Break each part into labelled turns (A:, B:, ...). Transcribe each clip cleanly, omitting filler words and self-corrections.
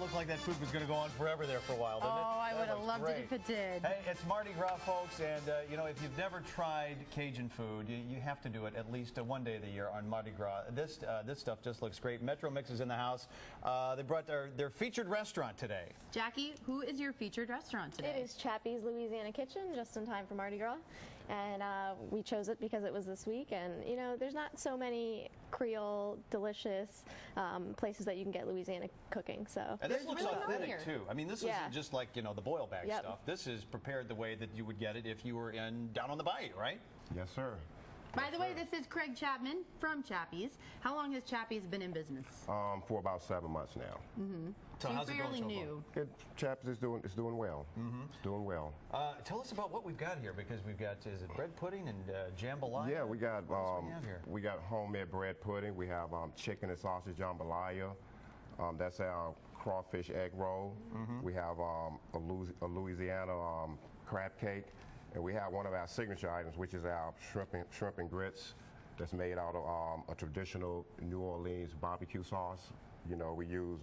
A: looked like that food was going to go on forever there for a while, didn't it?
B: Oh, I would have loved
A: great.
B: it if it did.
A: Hey, it's Mardi Gras, folks, and you know, if you've never tried Cajun food, you have to do it at least one day of the year on Mardi Gras. This stuff just looks great. Metromix is in the house. They brought their featured restaurant today.
B: Jackie, who is your featured restaurant today?
C: It is Chappy's Louisiana Kitchen, just in time for Mardi Gras. And we chose it because it was this week. And, you know, there's not so many Creole, delicious places that you can get Louisiana cooking. So
A: And this looks
B: really
A: authentic, too. I mean, this isn't just like, you know, the boil bag
C: Yep.
A: stuff. This is prepared the way that you would get it if you were down on the bayou, right?
D: Yes, sir.
B: By the way, this is Craig Chapman from Chappy's. How long has Chappy's been in business?
D: For about 7 months now.
A: So how's it going
B: fairly
A: so
B: new.
D: Chappy's is doing well. It's doing well.
A: Tell us about what we've got here, because we've got, is it bread pudding and jambalaya?
D: Yeah, we got
A: What else we have here?
D: we got homemade bread pudding. We have chicken and sausage jambalaya. That's our crawfish egg roll. We have a Louisiana crab cake, and we have one of our signature items, which is our shrimp and grits. That's made out of a traditional New Orleans barbecue sauce. You know, we use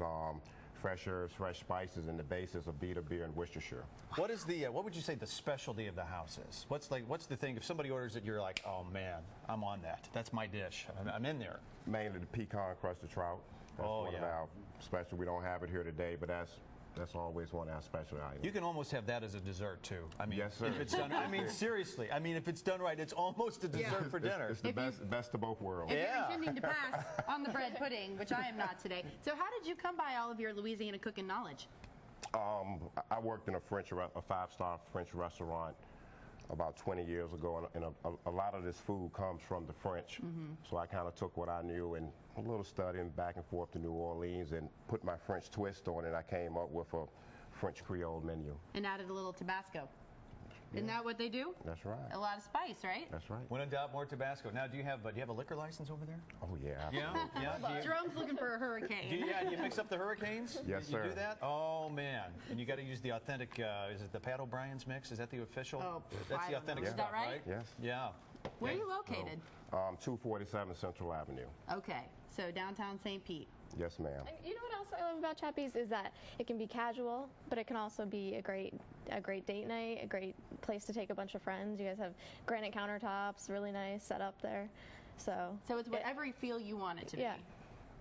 D: fresh herbs, fresh spices, and the basis of Beta beer and Worcestershire.
A: What is the what would you say the specialty of the house is? What's the thing? If somebody orders it, you're like, oh man, I'm on that. That's my dish. I'm in there.
D: Mainly the pecan crusted trout. That's one of our special. We don't have it here today, but that's always one of our special items.
A: You can almost have that as a dessert too. I mean,
D: yes, sir.
A: if it's done, I mean, seriously. I mean, if it's done right, it's almost a dessert for dinner.
D: It's the best of both worlds.
B: If you're intending to pass on the bread pudding, which I am not today. So how did you come by all of your Louisiana cooking knowledge?
D: I worked in a five-star French restaurant about 20 years ago, and a lot of this food comes from the French. So I kind of took what I knew and a little studying back and forth to New Orleans and put my French twist on it. I came up with a French Creole menu.
B: And added a little Tabasco. Isn't that what they do?
D: That's right.
B: A lot of spice, right?
D: That's right.
A: When in doubt, more Tabasco. Now, do you have a liquor license over there?
D: Oh yeah. Absolutely.
A: Yeah.
B: Jerome's looking for a hurricane.
A: Do you mix up the hurricanes?
D: Yes,
A: you
D: sir.
A: do that? Oh man! And you got to use the authentic. Is it the Pat O'Brien's mix? Is that the official?
B: Oh,
A: that's the authentic
B: is
A: stuff,
B: that right?
D: Yes.
A: Yeah.
B: Where are you located?
D: 247 Central Avenue.
B: Okay, so downtown St. Pete.
D: Yes, ma'am.
C: And you know what else I love about Chappy's is that it can be casual, but it can also be a great date night, a great place to take a bunch of friends. You guys have granite countertops, really nice setup there. So
B: it's whatever feel you want it to be.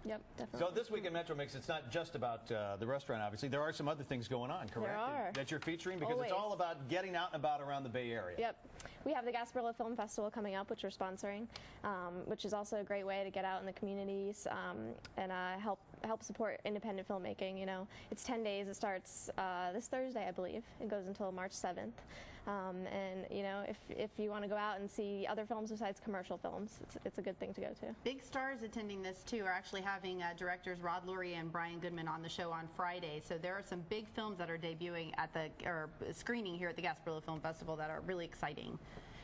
C: Yep, definitely.
A: So this week in Metromix, it's not just about the restaurant, obviously. There are some other things going on, correct?
C: There are.
A: That you're featuring, because
C: Always.
A: it's all about getting out and about around the Bay Area.
C: Yep. We have the Gasparilla Film Festival coming up, which we're sponsoring, which is also a great way to get out in the communities and help support independent filmmaking. You know, it's 10 days. It starts this Thursday, I believe. It goes until March 7th. And you know, if you want to go out and see other films besides commercial films, it's a good thing to go to.
B: Big stars attending this too are actually having directors Rod Lurie and Brian Goodman on the show on Friday. So there are some big films that are debuting at screening here at the Gasparilla Film Festival that are really exciting.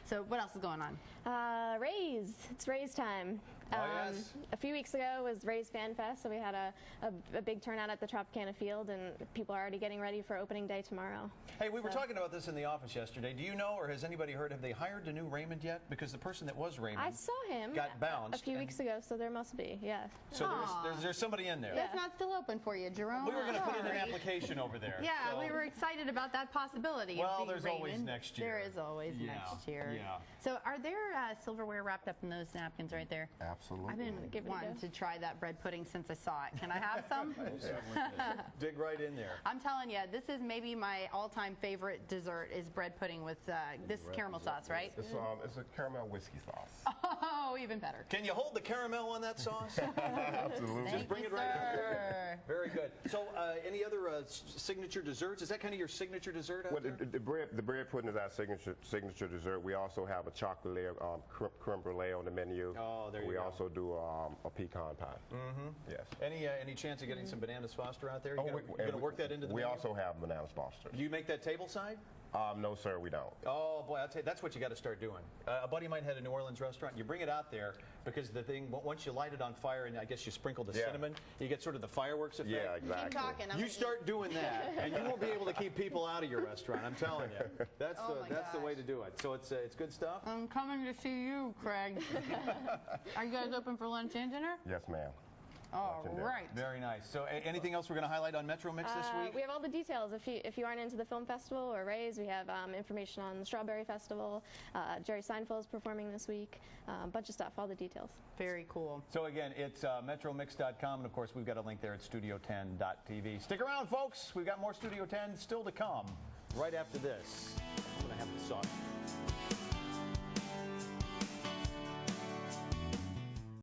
B: So what else is going on?
C: Raise. It's Raise time.
A: Oh, yes.
C: A few weeks ago was Raise Fan Fest, so we had a big turnout at the Tropicana Field, and people are already getting ready for opening day tomorrow.
A: Hey, we were talking about this in the office yesterday. Do you know, or has anybody heard, have they hired a new Raymond yet? Because the person that was Raymond
C: I saw him
A: got bounced
C: a few weeks ago, so there must be, yeah.
A: So there's somebody in there.
B: That's not still open for you, Jerome.
A: We were going to put in an application over there.
B: Yeah,
A: so.
B: we were excited about that possibility.
A: Well,
B: of being
A: there's
B: Raymond.
A: always next year.
B: There is always next year.
A: Yeah.
B: So are there silverware wrapped up in those napkins right there?
D: Absolutely.
B: I've been wanting to try that bread pudding since I saw it. Can I have some?
A: Dig right in there.
B: I'm telling you, this is maybe my all-time favorite dessert is bread pudding with this caramel sauce, right?
D: It's a caramel whiskey sauce.
B: Oh, even better.
A: Can you hold the caramel on that sauce?
D: Absolutely.
A: Just bring
B: Thank
A: it
B: you,
A: right up
B: sir.
A: there. Very good. So, any other signature desserts? Is that kind of your signature dessert out there?
D: The bread pudding is our signature dessert. We also have a chocolate layer, creme brulee on the menu.
A: Oh, there you
D: we
A: go.
D: also do a pecan pie. Yes.
A: Any chance of getting some bananas Foster out there? You're going to work that into the
D: We
A: menu?
D: also have bananas Foster.
A: Do you make that table side?
D: No, sir, we don't.
A: Oh boy, I'll tell you, that's what you got to start doing. A buddy of mine had a New Orleans restaurant. You bring it out there because the thing, once you light it on fire and I guess you sprinkle the cinnamon, you get sort of the fireworks effect.
D: Yeah, exactly.
B: Keep talking.
A: You start doing that, and you won't be able to keep people out of your restaurant. I'm telling you, that's the way to do it. So it's good stuff.
B: I'm coming to see you, Craig. Are you guys open for lunch and dinner?
D: Yes, ma'am.
B: All
D: watching that.
B: right.
A: Very nice. So anything else we're going to highlight on Metromix this week?
C: We have all the details. If you aren't into the film festival or Rays, we have information on the Strawberry Festival. Jerry Seinfeld is performing this week. A bunch of stuff, all the details.
B: Very cool.
A: So again, it's Metromix.com, and of course we've got a link there at Studio10.tv. Stick around, folks. We've got more Studio 10 still to come right after this. I'm going to have the sauce.